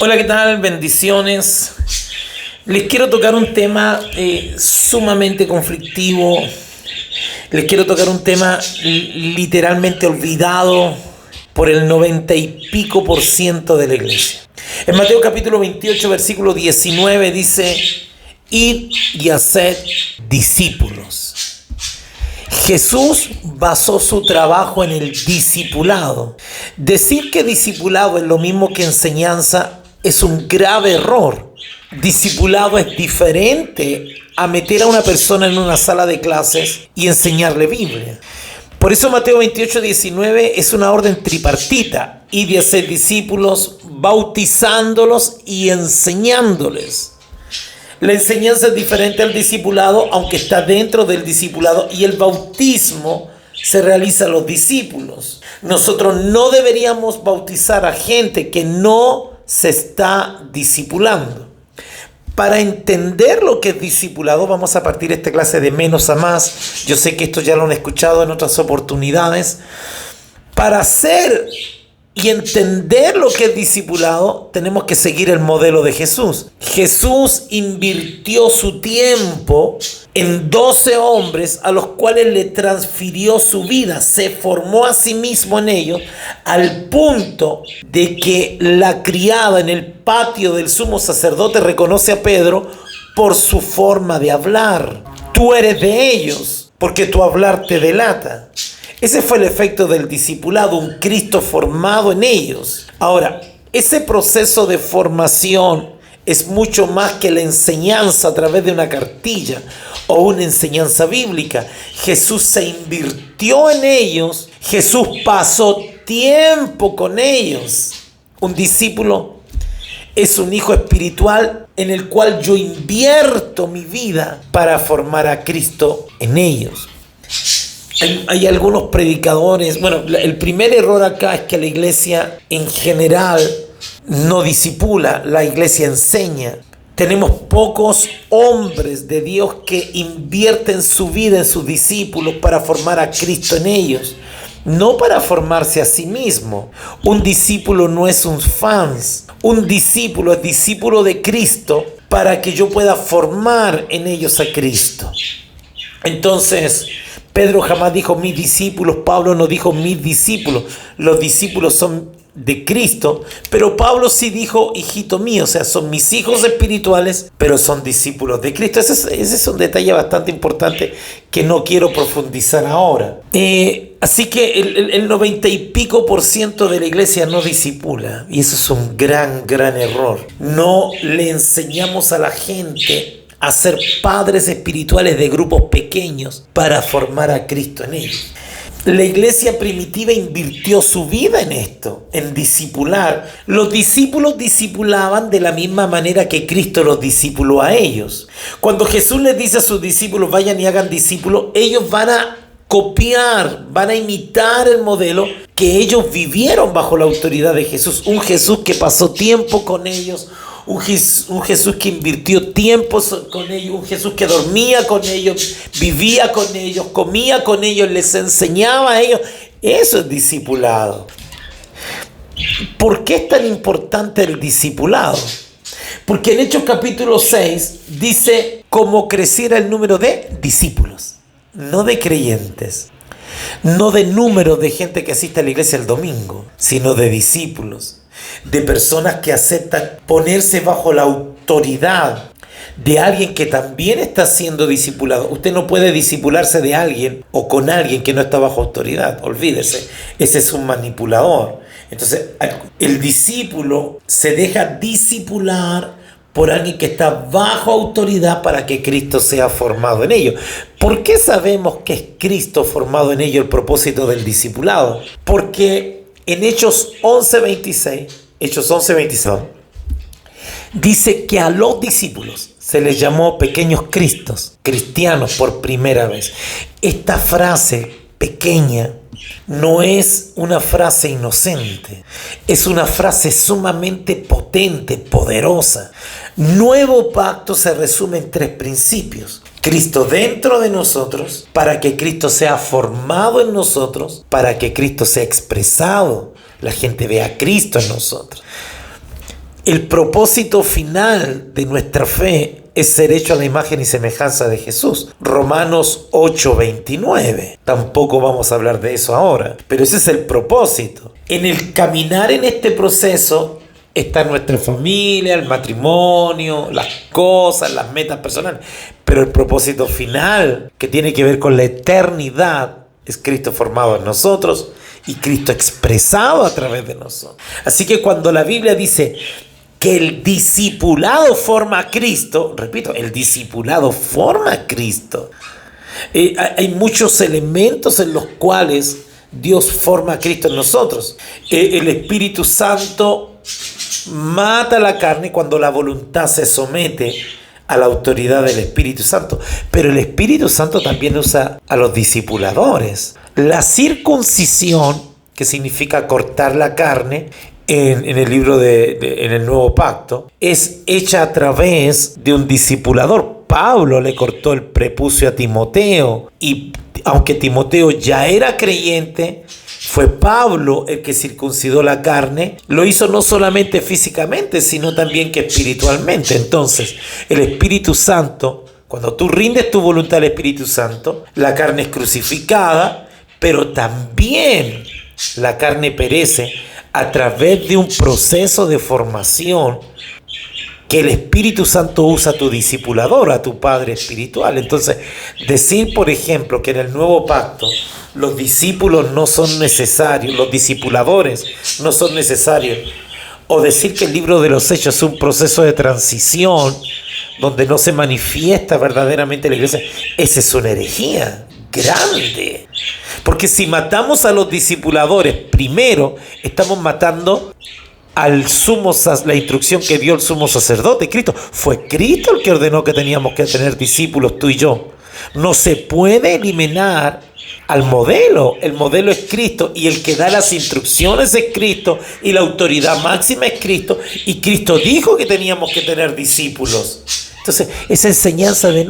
Hola, ¿qué tal? Bendiciones. Les quiero tocar un tema sumamente conflictivo. Les quiero tocar un tema literalmente olvidado por el 90 y pico por ciento de la iglesia. En Mateo capítulo 28, versículo 19 dice: id y haced discípulos. Jesús basó su trabajo en el discipulado. Decir que discipulado es lo mismo que enseñanza es un grave error. Discipulado es diferente a meter a una persona en una sala de clases y enseñarle Biblia. Por eso Mateo 28, 19 es una orden tripartita: id y hacer discípulos, bautizándolos y enseñándoles. La enseñanza es diferente al discipulado, aunque está dentro del discipulado, y el bautismo se realiza a los discípulos. Nosotros no deberíamos bautizar a gente que no se está discipulando. Para entender lo que es discipulado, vamos a partir esta clase de menos a más. Yo sé que esto ya lo han escuchado en otras oportunidades. Para hacer y entender lo que es discipulado, tenemos que seguir el modelo de Jesús. Jesús invirtió su tiempo en 12 hombres a los cuales le transfirió su vida. Se formó a sí mismo en ellos, al punto de que la criada en el patio del sumo sacerdote reconoce a Pedro por su forma de hablar. Tú eres de ellos, porque tu hablar te delata. Ese fue el efecto del discipulado, un Cristo formado en ellos. Ahora, ese proceso de formación es mucho más que la enseñanza a través de una cartilla o una enseñanza bíblica. Jesús se invirtió en ellos, Jesús pasó tiempo con ellos. Un discípulo es un hijo espiritual en el cual yo invierto mi vida para formar a Cristo en ellos. Hay algunos predicadores, el primer error acá es que la iglesia en general no discipula, la iglesia enseña. Tenemos pocos hombres de Dios que invierten su vida en sus discípulos para formar a Cristo en ellos, no para formarse a sí mismo. Un discípulo no es un fans, un discípulo es discípulo de Cristo para que yo pueda formar en ellos a Cristo. Entonces, Pedro jamás dijo mis discípulos, Pablo no dijo mis discípulos, los discípulos son de Cristo, pero Pablo sí dijo hijito mío, o sea, son mis hijos espirituales, pero son discípulos de Cristo. Ese es un detalle bastante importante que no quiero profundizar ahora. Así que el 90 y pico por ciento de la iglesia no discipula, y eso es un gran error. No le enseñamos a la gente a ser padres espirituales de grupos pequeños para formar a Cristo en ellos. La iglesia primitiva invirtió su vida en esto, en discipular. Los discípulos discipulaban de la misma manera que Cristo los discipuló a ellos. Cuando Jesús les dice a sus discípulos, vayan y hagan discípulos, ellos van a copiar, van a imitar el modelo que ellos vivieron bajo la autoridad de Jesús. Un Jesús que pasó tiempo con ellos, un Jesús que invirtió tiempo con ellos, un Jesús que dormía con ellos, vivía con ellos, comía con ellos, les enseñaba a ellos. Eso es discipulado. ¿Por qué es tan importante el discipulado? Porque en Hechos capítulo 6 dice cómo creciera el número de discípulos, no de creyentes, no de número de gente que asiste a la iglesia el domingo, sino de discípulos. De personas que aceptan ponerse bajo la autoridad de alguien que también está siendo discipulado. Usted no puede discipularse de alguien o con alguien que no está bajo autoridad. Olvídese, ese es un manipulador. Entonces, el discípulo se deja discipular por alguien que está bajo autoridad para que Cristo sea formado en ellos. ¿Por qué sabemos que es Cristo formado en ellos el propósito del discipulado? Porque en Hechos 11:26, dice que a los discípulos se les llamó pequeños cristos, cristianos por primera vez. Esta frase pequeña no es una frase inocente, es una frase sumamente potente, poderosa. Nuevo pacto se resume en 3 principios. Cristo dentro de nosotros, para que Cristo sea formado en nosotros, para que Cristo sea expresado, la gente vea a Cristo en nosotros. El propósito final de nuestra fe es ser hecho a la imagen y semejanza de Jesús. Romanos 8:29. Tampoco vamos a hablar de eso ahora, pero ese es el propósito. En el caminar en este proceso está nuestra familia, el matrimonio, las cosas, las metas personales. Pero el propósito final, que tiene que ver con la eternidad, es Cristo formado en nosotros y Cristo expresado a través de nosotros. Así que cuando la Biblia dice que el discipulado forma a Cristo, repito, el discipulado forma a Cristo. Hay muchos elementos en los cuales Dios forma a Cristo en nosotros. El Espíritu Santo mata la carne cuando la voluntad se somete a la autoridad del Espíritu Santo. Pero el Espíritu Santo también usa a los discipuladores. La circuncisión, que significa cortar la carne, en el libro en el Nuevo Pacto, es hecha a través de un discipulador. Pablo le cortó el prepucio a Timoteo, y aunque Timoteo ya era creyente, fue Pablo el que circuncidó la carne. Lo hizo no solamente físicamente, sino también que espiritualmente. Entonces, el Espíritu Santo, cuando tú rindes tu voluntad al Espíritu Santo, la carne es crucificada, pero también la carne perece a través de un proceso de formación que el Espíritu Santo usa a tu discipulador, a tu padre espiritual. Entonces, decir, por ejemplo, que en el Nuevo Pacto los discípulos no son necesarios, los discipuladores no son necesarios, o decir que el libro de los Hechos es un proceso de transición donde no se manifiesta verdaderamente la iglesia, esa es una herejía grande. Porque si matamos a los discipuladores, primero estamos matando la instrucción que dio el sumo sacerdote, Cristo. Fue Cristo el que ordenó que teníamos que tener discípulos, tú y yo. No se puede eliminar al modelo. El modelo es Cristo y el que da las instrucciones es Cristo y la autoridad máxima es Cristo. Y Cristo dijo que teníamos que tener discípulos. Entonces, esa enseñanza de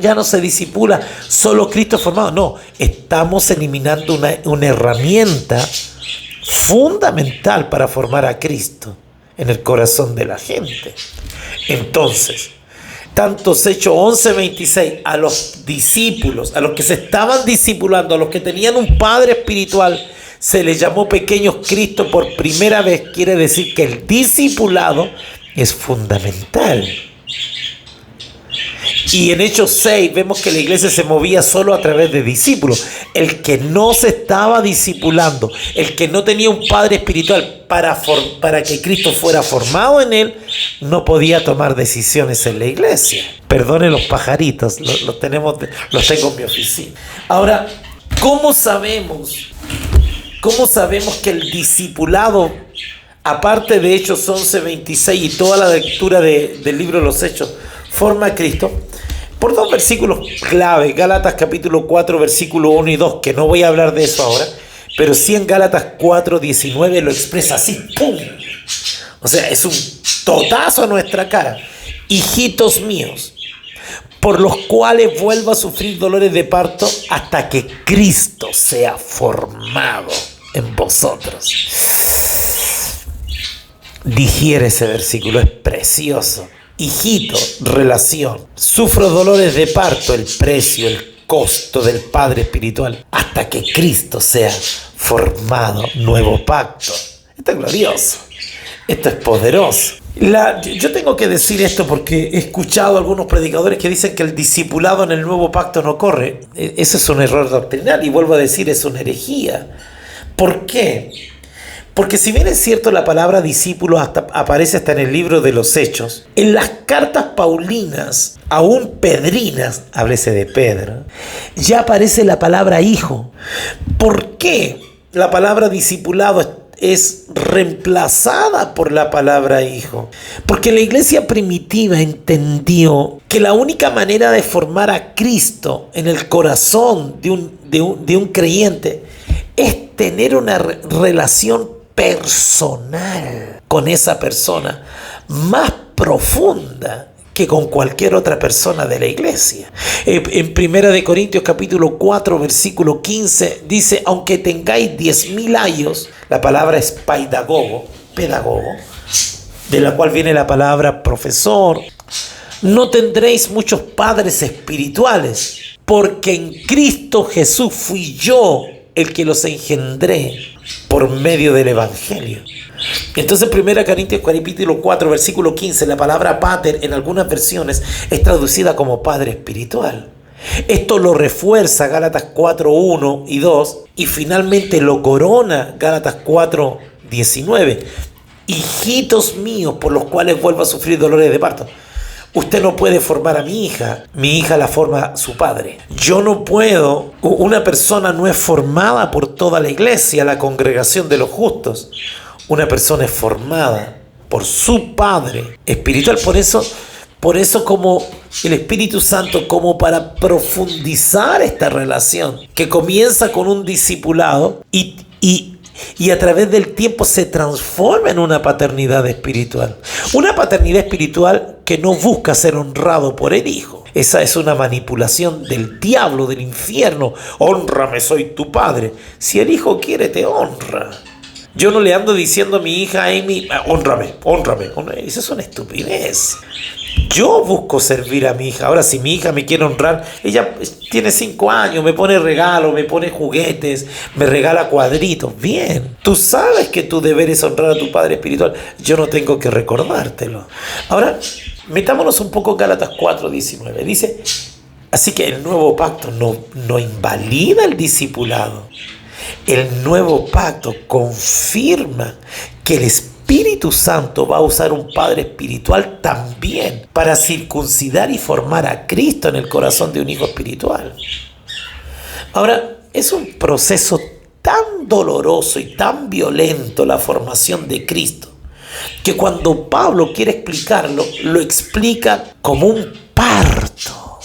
ya no se discipula, solo Cristo formado. No, estamos eliminando una herramienta fundamental para formar a Cristo en el corazón de la gente. Entonces, tantos Hechos 11:26, a los discípulos, a los que se estaban discipulando, a los que tenían un padre espiritual, se les llamó pequeños Cristo por primera vez. Quiere decir que el discipulado es fundamental. Y en Hechos 6 vemos que la iglesia se movía solo a través de discípulos. El que no se estaba discipulando, el que no tenía un padre espiritual para que Cristo fuera formado en él, no podía tomar decisiones en la iglesia. Perdone los pajaritos, los tengo en mi oficina. Ahora, ¿cómo sabemos que el discipulado, aparte de Hechos 11:26 y toda la lectura del libro de los Hechos, forma a Cristo? Por dos versículos clave, Gálatas capítulo 4, versículo 1 y 2, que no voy a hablar de eso ahora, pero sí en Gálatas 4:19 lo expresa así, ¡pum! O sea, es un totazo a nuestra cara. Hijitos míos, por los cuales vuelvo a sufrir dolores de parto hasta que Cristo sea formado en vosotros. Digiere ese versículo, es precioso. Hijito, relación. Sufro dolores de parto, el precio, el costo del Padre espiritual, hasta que Cristo sea formado. Nuevo pacto. Esto es glorioso. Esto es poderoso. Yo tengo que decir esto porque he escuchado a algunos predicadores que dicen que el discipulado en el nuevo pacto no corre. Ese es un error doctrinal y vuelvo a decir, es una herejía. ¿Por qué? Porque si bien es cierto la palabra discípulo aparece hasta en el libro de los Hechos, en las cartas paulinas, aún pedrinas, háblese de Pedro, ya aparece la palabra hijo. ¿Por qué la palabra discipulado es reemplazada por la palabra hijo? Porque la iglesia primitiva entendió que la única manera de formar a Cristo en el corazón de un creyente es tener una relación personal con esa persona más profunda que con cualquier otra persona de la iglesia. En 1 Corintios capítulo 4 versículo 15 dice: aunque tengáis 10,000 años, la palabra es pedagogo, de la cual viene la palabra profesor, no tendréis muchos padres espirituales, porque en Cristo Jesús fui yo el que los engendré por medio del Evangelio. Entonces 1 Corintios capítulo 4 versículo 15, la palabra pater en algunas versiones es traducida como padre espiritual. Esto lo refuerza Gálatas 4, 1 y 2 y finalmente lo corona Gálatas 4, 19. Hijitos míos por los cuales vuelvo a sufrir dolores de parto. Usted no puede formar a mi hija la forma su padre. Yo no puedo, una persona no es formada por toda la iglesia, la congregación de los justos. Una persona es formada por su padre espiritual. Por eso como el Espíritu Santo, como para profundizar esta relación, que comienza con un discipulado y a través del tiempo se transforma en una paternidad espiritual. Una paternidad espiritual que no busca ser honrado por el hijo. Esa es una manipulación del diablo, del infierno. Hónrame, soy tu padre. Si el hijo quiere, te honra. Yo no le ando diciendo a mi hija Amy, hónrame. Eso es una estupidez. Yo busco servir a mi hija. Ahora, si mi hija me quiere honrar, ella tiene 5 años, me pone regalos, me pone juguetes, me regala cuadritos. Bien, tú sabes que tu deber es honrar a tu padre espiritual. Yo no tengo que recordártelo. Ahora, metámonos un poco en Gálatas 4:19. Dice, así que el nuevo pacto no invalida el discipulado. El nuevo pacto confirma que el Espíritu Santo va a usar un padre espiritual también para circuncidar y formar a Cristo en el corazón de un hijo espiritual. Ahora, es un proceso tan doloroso y tan violento la formación de Cristo, que cuando Pablo quiere explicarlo, lo explica como un parto.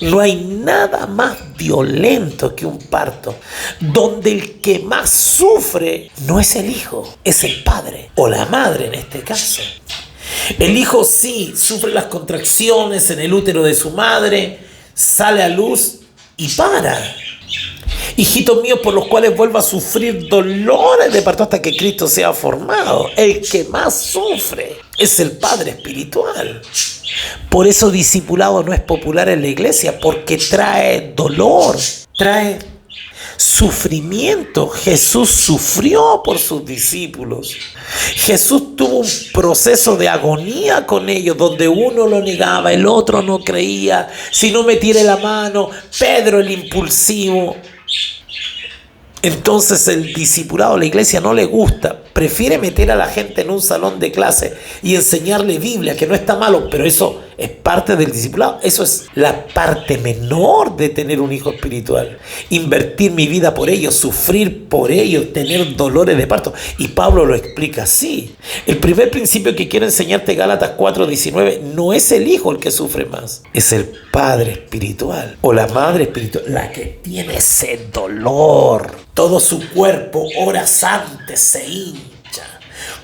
No hay nada más violento que un parto, donde el que más sufre no es el hijo, es el padre o la madre en este caso. El hijo sí sufre las contracciones en el útero de su madre, sale a luz y para. Hijitos míos por los cuales vuelvo a sufrir dolores de parto hasta que Cristo sea formado. El que más sufre es el padre espiritual. Por eso discipulado no es popular en la iglesia, porque trae dolor, trae sufrimiento. Jesús sufrió por sus discípulos. Jesús tuvo un proceso de agonía con ellos, donde uno lo negaba, el otro no creía. Si no me tire la mano, Pedro el impulsivo. Entonces el discipulado a la iglesia no le gusta, prefiere meter a la gente en un salón de clase y enseñarle Biblia, que no está malo, pero eso es parte del discipulado. Eso es la parte menor de tener un hijo espiritual. Invertir mi vida por ellos, sufrir por ellos, tener dolores de parto. Y Pablo lo explica así. El primer principio que quiero enseñarte, Gálatas 4:19, no es el hijo el que sufre más, es el padre espiritual o la madre espiritual, la que tiene ese dolor. Todo su cuerpo horas antes se hincha.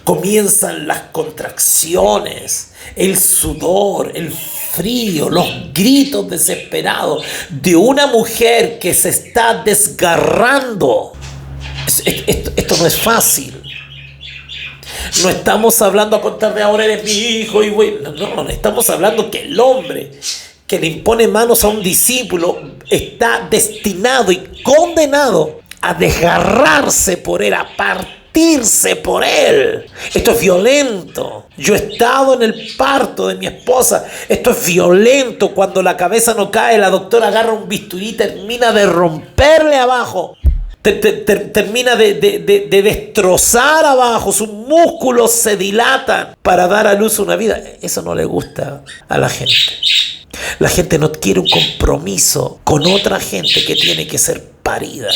Comienzan las contracciones, el sudor, el frío, los gritos desesperados de una mujer que se está desgarrando. Esto no es fácil. No estamos hablando a contar de ahora eres mi hijo y güey. No, estamos hablando que el hombre que le impone manos a un discípulo está destinado y condenado a desgarrarse por él, a partirse por él. Esto es violento. Yo he estado en el parto de mi esposa. Esto es violento. Cuando la cabeza no cae, la doctora agarra un bisturí y termina de romperle abajo. Termina de destrozar abajo. Sus músculos se dilatan para dar a luz una vida. Eso no le gusta a la gente. La gente no quiere un compromiso con otra gente que tiene que ser parida.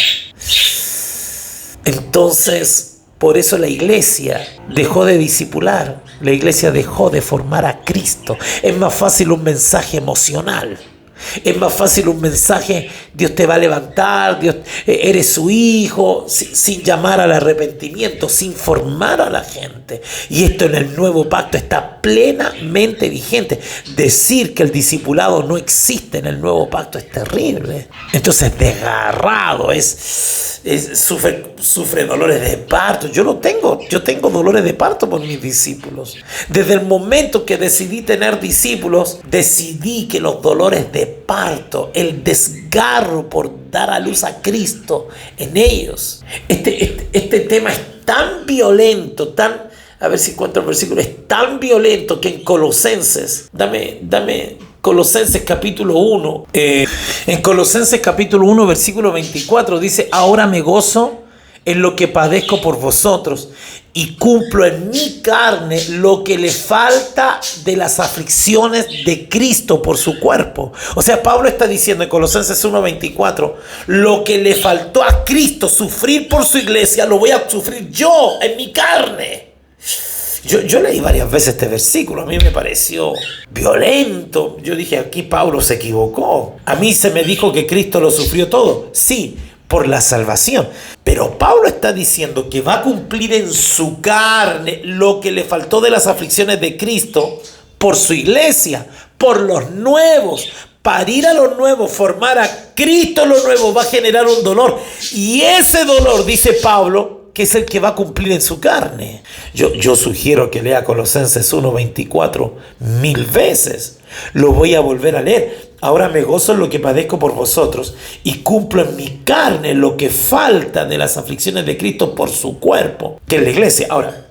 Entonces, por eso la iglesia dejó de discipular. La iglesia dejó de formar a Cristo. Es más fácil un mensaje emocional. Es más fácil un mensaje, Dios te va a levantar, Dios, eres su hijo, sin llamar al arrepentimiento, sin formar a la gente. Y esto en el nuevo pacto está plenamente vigente. Decir que el discipulado no existe en el nuevo pacto es terrible. Entonces, desgarrado, sufre dolores de parto. Yo tengo dolores de parto por mis discípulos. Desde el momento que decidí tener discípulos, decidí que los dolores de parto, el desgarro por dar a luz a Cristo en ellos. Este tema es tan violento, a ver si encuentro el versículo, es tan violento que en Colosenses, dame Colosenses capítulo 1, en Colosenses capítulo 1 versículo 24 dice: ahora me gozo en lo que padezco por vosotros y cumplo en mi carne lo que le falta de las aflicciones de Cristo por su cuerpo. O sea, Pablo está diciendo en Colosenses 1:24, lo que le faltó a Cristo sufrir por su iglesia, lo voy a sufrir yo en mi carne. Yo leí varias veces este versículo, a mí me pareció violento. Yo dije, aquí Pablo se equivocó. A mí se me dijo que Cristo lo sufrió todo. Sí, por la salvación. Pero Pablo está diciendo que va a cumplir en su carne lo que le faltó de las aflicciones de Cristo por su iglesia, por los nuevos. Parir a los nuevos, formar a Cristo lo nuevo va a generar un dolor. Y ese dolor, dice Pablo, que es el que va a cumplir en su carne. Yo sugiero que lea Colosenses 1:24 1000 veces. Lo voy a volver a leer. Ahora me gozo en lo que padezco por vosotros y cumplo en mi carne lo que falta de las aflicciones de Cristo por su cuerpo, que es la iglesia. Ahora,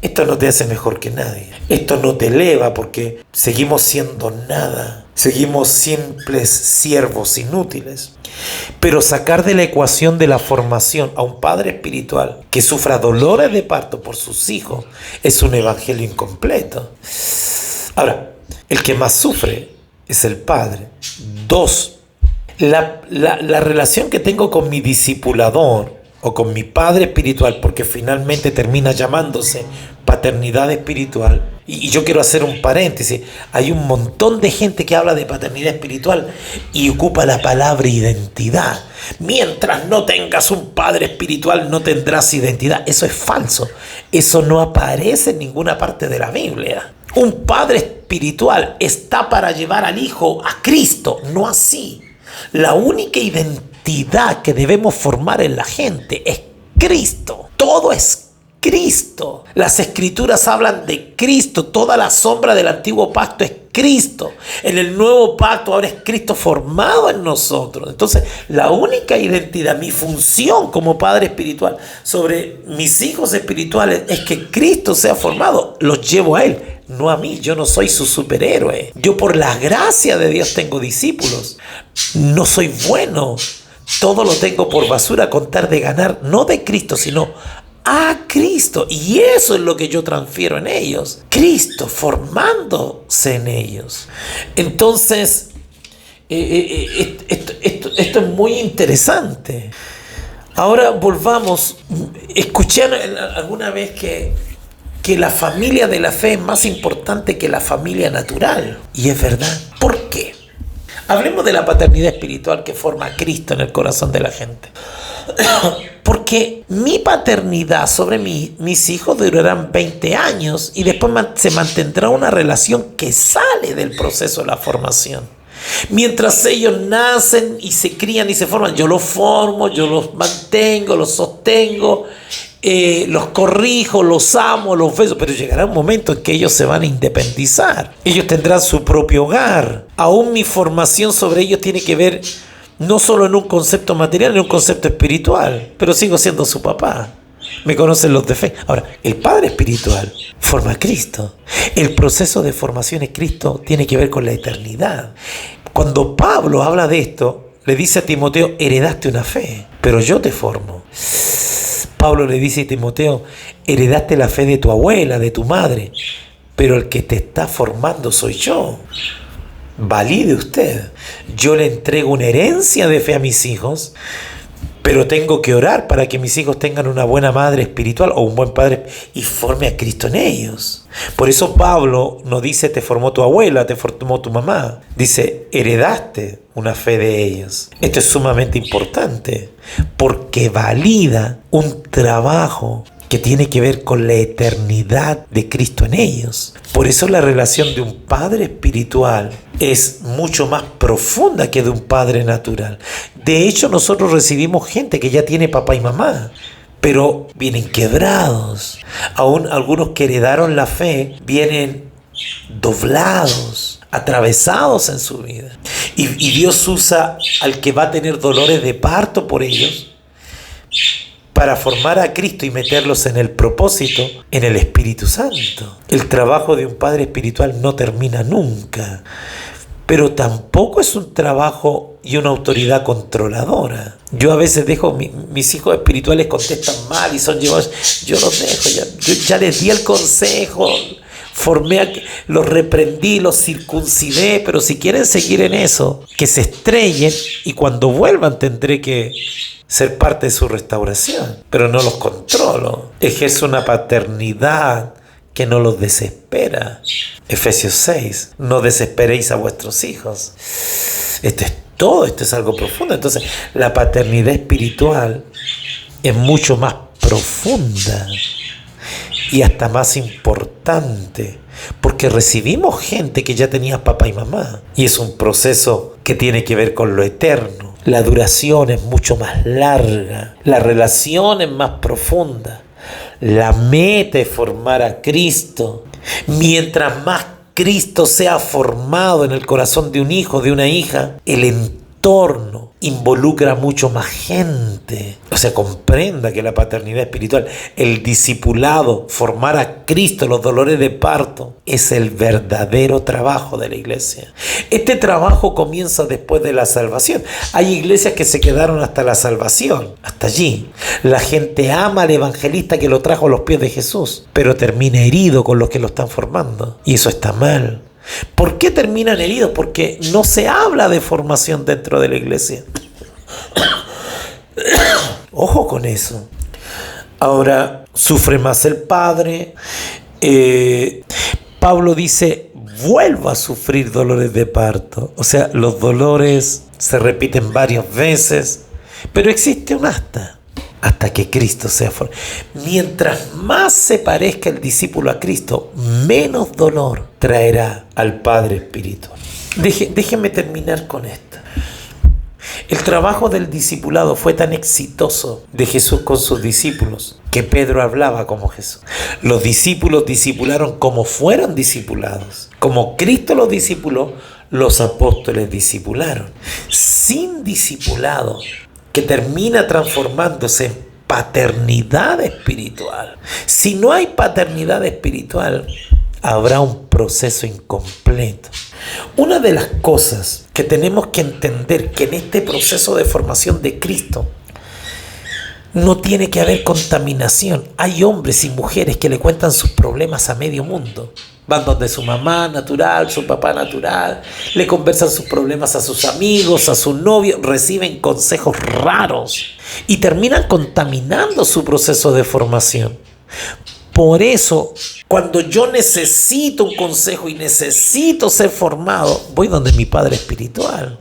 esto no te hace mejor que nadie. Esto no te eleva porque seguimos siendo nada. Seguimos simples siervos inútiles. Pero sacar de la ecuación de la formación a un padre espiritual que sufra dolores de parto por sus hijos es un evangelio incompleto. Ahora, el que más sufre es el padre. 2. La relación que tengo con mi discipulador o con mi padre espiritual, porque finalmente termina llamándose paternidad espiritual. Y yo quiero hacer un paréntesis. Hay un montón de gente que habla de paternidad espiritual y ocupa la palabra identidad. Mientras no tengas un padre espiritual, no tendrás identidad. Eso es falso. Eso no aparece en ninguna parte de la Biblia. Un padre espiritual está para llevar al hijo a Cristo, no así. La única identidad que debemos formar en la gente es Cristo. Todo es Cristo. Las escrituras hablan de Cristo. Toda la sombra del antiguo pacto es Cristo. En el nuevo pacto ahora es Cristo formado en nosotros. Entonces, la única identidad, mi función como padre espiritual sobre mis hijos espirituales es que Cristo sea formado. Los llevo a Él, no a mí. Yo no soy su superhéroe. Yo por la gracia de Dios tengo discípulos. No soy bueno. Todo lo tengo por basura con tal de ganar, no de Cristo, sino a Cristo. Y eso es lo que yo transfiero en ellos. Cristo formándose en ellos. Entonces, esto es muy interesante. Ahora volvamos. Escuché alguna vez que la familia de la fe es más importante que la familia natural. Y es verdad. ¿Por qué? Hablemos de la paternidad espiritual que forma a Cristo en el corazón de la gente. Porque mi paternidad sobre mis hijos durarán 20 años y después se mantendrá una relación que sale del proceso de la formación. Mientras ellos nacen y se crían y se forman, yo los formo, yo los mantengo, los sostengo, los corrijo, los amo, los beso, pero llegará un momento en que ellos se van a independizar. Ellos tendrán su propio hogar. Aún mi formación sobre ellos tiene que ver no solo en un concepto material, en un concepto espiritual, pero sigo siendo su papá. Me conocen los defectos. Ahora, el padre espiritual forma a Cristo. El proceso de formación en Cristo tiene que ver con la eternidad. Cuando Pablo habla de esto, le dice a Timoteo, heredaste una fe, pero yo te formo. Pablo le dice a Timoteo, heredaste la fe de tu abuela, de tu madre, pero el que te está formando soy yo. Valide usted. Yo le entrego una herencia de fe a mis hijos, Pero tengo que orar para que mis hijos tengan una buena madre espiritual o un buen padre y forme a Cristo en ellos. Por eso Pablo no dice te formó tu abuela, te formó tu mamá. Dice heredaste una fe de ellos. Esto es sumamente importante porque valida un trabajo que tiene que ver con la eternidad de Cristo en ellos. Por eso la relación de un padre espiritual es mucho más profunda que de un padre natural. De hecho, nosotros recibimos gente que ya tiene papá y mamá, pero vienen quebrados. Aún algunos que heredaron la fe vienen doblados, atravesados en su vida. Y Dios usa al que va a tener dolores de parto por ellos para formar a Cristo y meterlos en el propósito, en el Espíritu Santo. El trabajo de un padre espiritual no termina nunca, pero tampoco es un trabajo y una autoridad controladora. Yo a veces dejo, mis hijos espirituales contestan mal y son llevados, yo los dejo, yo ya les di el consejo, los reprendí, los circuncidé, pero si quieren seguir en eso, que se estrellen y cuando vuelvan tendré que ser parte de su restauración, pero no los controlo. Ejerzo una paternidad que no los desespera. Efesios 6, no desesperéis a vuestros hijos. Esto es algo profundo. Entonces, la paternidad espiritual es mucho más profunda y hasta más importante, porque recibimos gente que ya tenía papá y mamá, y es un proceso que tiene que ver con lo eterno. La duración es mucho más larga, la relación es más profunda, la meta es formar a Cristo. Mientras más Cristo sea formado en el corazón de un hijo, de una hija, el entorno involucra mucho más gente. O sea, comprenda que la paternidad espiritual, el discipulado, formar a Cristo, los dolores de parto, es el verdadero trabajo de la iglesia. Este trabajo comienza después de la salvación. Hay iglesias que se quedaron hasta la salvación, hasta allí. La gente ama al evangelista que lo trajo a los pies de Jesús, pero termina herido con los que lo están formando. Y eso está mal. ¿Por qué terminan heridos? Porque no se habla de formación dentro de la iglesia. Ojo con eso. Ahora, sufre más el padre. Pablo dice, vuelvo a sufrir dolores de parto. O sea, los dolores se repiten varias veces, pero existe un hasta que Cristo sea formado. Mientras más se parezca el discípulo a Cristo, menos dolor traerá al Padre espiritual. Déjenme terminar con esto. El trabajo del discipulado fue tan exitoso de Jesús con sus discípulos que Pedro hablaba como Jesús. Los discípulos discipularon como fueron discipulados. Como Cristo los discipuló, los apóstoles discipularon. Sin discipulado, que termina transformándose en paternidad espiritual. Si no hay paternidad espiritual, habrá un proceso incompleto. Una de las cosas que tenemos que entender que en este proceso de formación de Cristo no tiene que haber contaminación. Hay hombres y mujeres que le cuentan sus problemas a medio mundo. Van donde su mamá natural, su papá natural, le conversan sus problemas a sus amigos, a su novio, reciben consejos raros y terminan contaminando su proceso de formación. Por eso, cuando yo necesito un consejo y necesito ser formado, voy donde mi padre espiritual.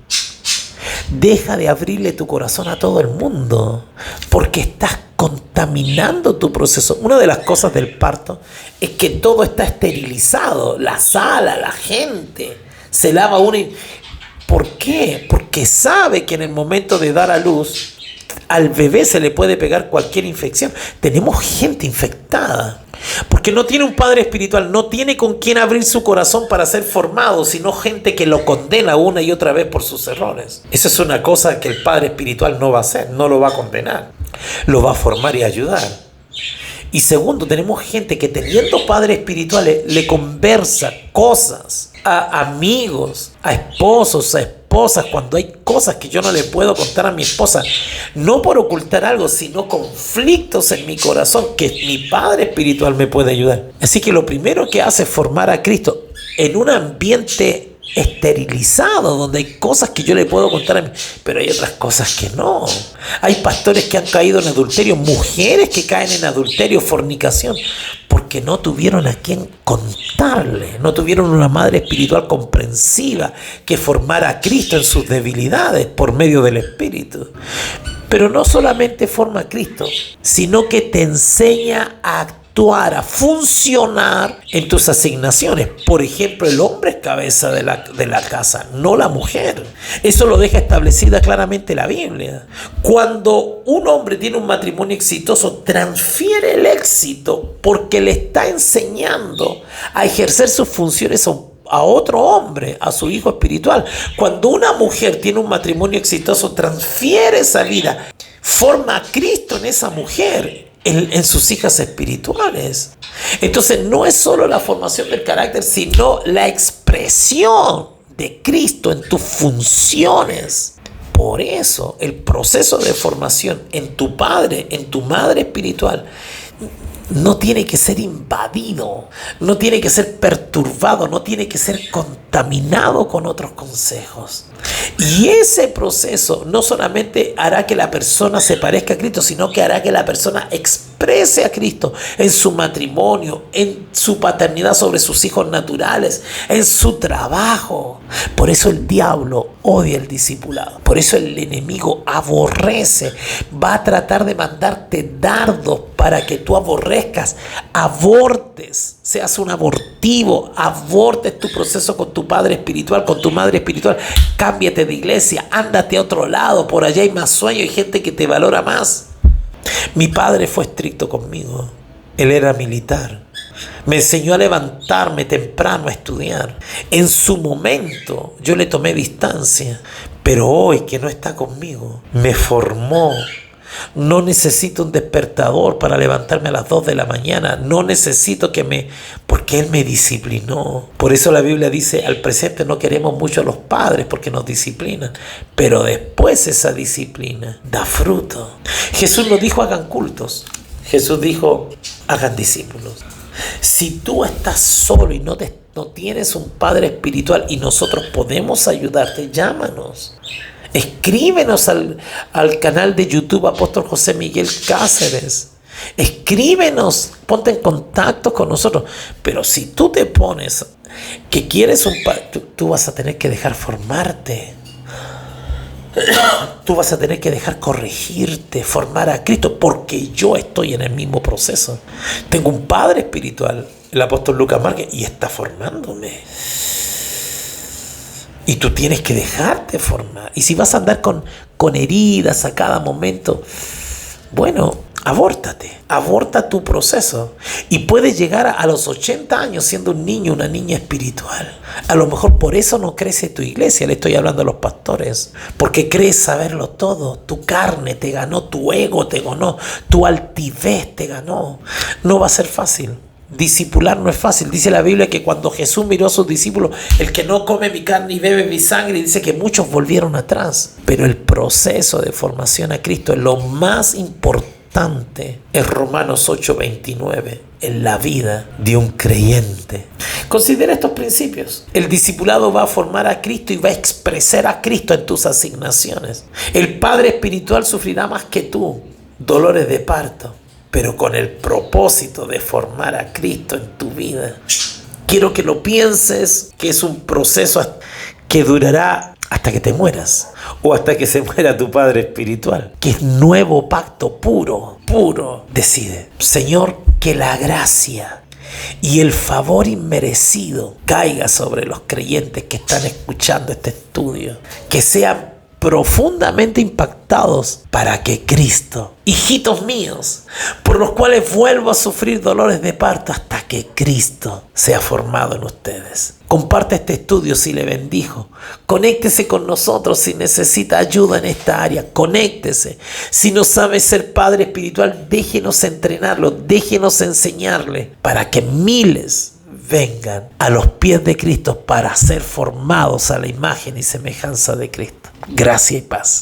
Deja de abrirle tu corazón a todo el mundo, porque estás contaminando tu proceso. Una de las cosas del parto es que todo está esterilizado. La sala, la gente, se lava uno. ¿Por qué? Porque sabe que en el momento de dar a luz, al bebé se le puede pegar cualquier infección. Tenemos gente infectada. Porque no tiene un padre espiritual, no tiene con quien abrir su corazón para ser formado, sino gente que lo condena una y otra vez por sus errores. Esa es una cosa que el padre espiritual no va a hacer, no lo va a condenar, lo va a formar y ayudar. Y segundo, tenemos gente que teniendo padres espirituales le conversa cosas a amigos, a esposos, a esposas, cuando hay cosas que yo no le puedo contar a mi esposa, no por ocultar algo, sino conflictos en mi corazón que mi padre espiritual me puede ayudar. Así que lo primero que hace es formar a Cristo en un ambiente esterilizado, donde hay cosas que yo le puedo contar a mí, pero hay otras cosas que no. Hay pastores que han caído en adulterio, mujeres que caen en adulterio, fornicación, porque no tuvieron a quien contarle, no tuvieron una madre espiritual comprensiva que formara a Cristo en sus debilidades por medio del Espíritu. Pero no solamente forma a Cristo, sino que te enseña a actuar, a funcionar en tus asignaciones. Por ejemplo, el hombre es cabeza de la casa, no la mujer. Eso lo deja establecida claramente la Biblia. Cuando un hombre tiene un matrimonio exitoso, transfiere el éxito porque le está enseñando a ejercer sus funciones a otro hombre, a su hijo espiritual. Cuando una mujer tiene un matrimonio exitoso, transfiere esa vida, forma a Cristo en esa mujer, en sus hijas espirituales. Entonces no es solo la formación del carácter, sino la expresión de Cristo en tus funciones. Por eso el proceso de formación en tu padre, en tu madre espiritual, no tiene que ser invadido, no tiene que ser perturbado, no tiene que ser contaminado con otros consejos. Y ese proceso no solamente hará que la persona se parezca a Cristo, sino que hará que la persona exprese a Cristo en su matrimonio, en su paternidad sobre sus hijos naturales, en su trabajo. Por eso el diablo odia el discipulado. Por eso el enemigo aborrece, va a tratar de mandarte dardos para que tú aborrezcas, abortes, seas un abortivo, abortes tu proceso con tu padre espiritual, con tu madre espiritual. Cámbiate de iglesia, ándate a otro lado, por allá hay más sueño, hay gente que te valora más. Mi padre fue estricto conmigo, él era militar. Me enseñó a levantarme temprano a estudiar. En su momento yo le tomé distancia, pero hoy que no está conmigo, me formó. No necesito un despertador para levantarme a las 2 de la mañana. No necesito porque Él me disciplinó. Por eso la Biblia dice, al presente no queremos mucho a los padres porque nos disciplinan. Pero después esa disciplina da fruto. Jesús no dijo hagan cultos. Jesús dijo hagan discípulos. Si tú estás solo y no tienes un padre espiritual y nosotros podemos ayudarte, llámanos. Escríbenos al canal de YouTube Apóstol José Miguel Cáceres. Escríbenos, ponte en contacto con nosotros. Pero si tú te pones que quieres un padre, tú vas a tener que dejar formarte. Tú vas a tener que dejar corregirte, formar a Cristo, porque yo estoy en el mismo proceso. Tengo un padre espiritual, el apóstol Lucas Márquez, y está formándome. Y tú tienes que dejarte formar. Y si vas a andar con heridas a cada momento, bueno, abórtate, aborta tu proceso. Y puedes llegar a los 80 años siendo un niño, una niña espiritual. A lo mejor por eso no crece tu iglesia, le estoy hablando a los pastores. Porque crees saberlo todo. Tu carne te ganó, tu ego te ganó, tu altivez te ganó. No va a ser fácil. Discipular no es fácil. Dice la Biblia que cuando Jesús miró a sus discípulos, el que no come mi carne y bebe mi sangre, dice que muchos volvieron atrás. Pero el proceso de formación a Cristo es lo más importante en Romanos 8:29, en la vida de un creyente. Considera estos principios. El discipulado va a formar a Cristo y va a expresar a Cristo en tus asignaciones. El padre espiritual sufrirá más que tú dolores de parto, pero con el propósito de formar a Cristo en tu vida. Quiero que lo pienses, que es un proceso que durará hasta que te mueras o hasta que se muera tu padre espiritual, que es nuevo pacto puro. Decide, Señor, que la gracia y el favor inmerecido caiga sobre los creyentes que están escuchando este estudio, que sean profundamente impactados para que Cristo, hijitos míos, por los cuales vuelvo a sufrir dolores de parto hasta que Cristo sea formado en ustedes. Comparte este estudio si le bendijo. Conéctese con nosotros si necesita ayuda en esta área. Conéctese. Si no sabe ser padre espiritual, déjenos entrenarlo, déjenos enseñarle para que miles vengan a los pies de Cristo para ser formados a la imagen y semejanza de Cristo. Gracia y paz.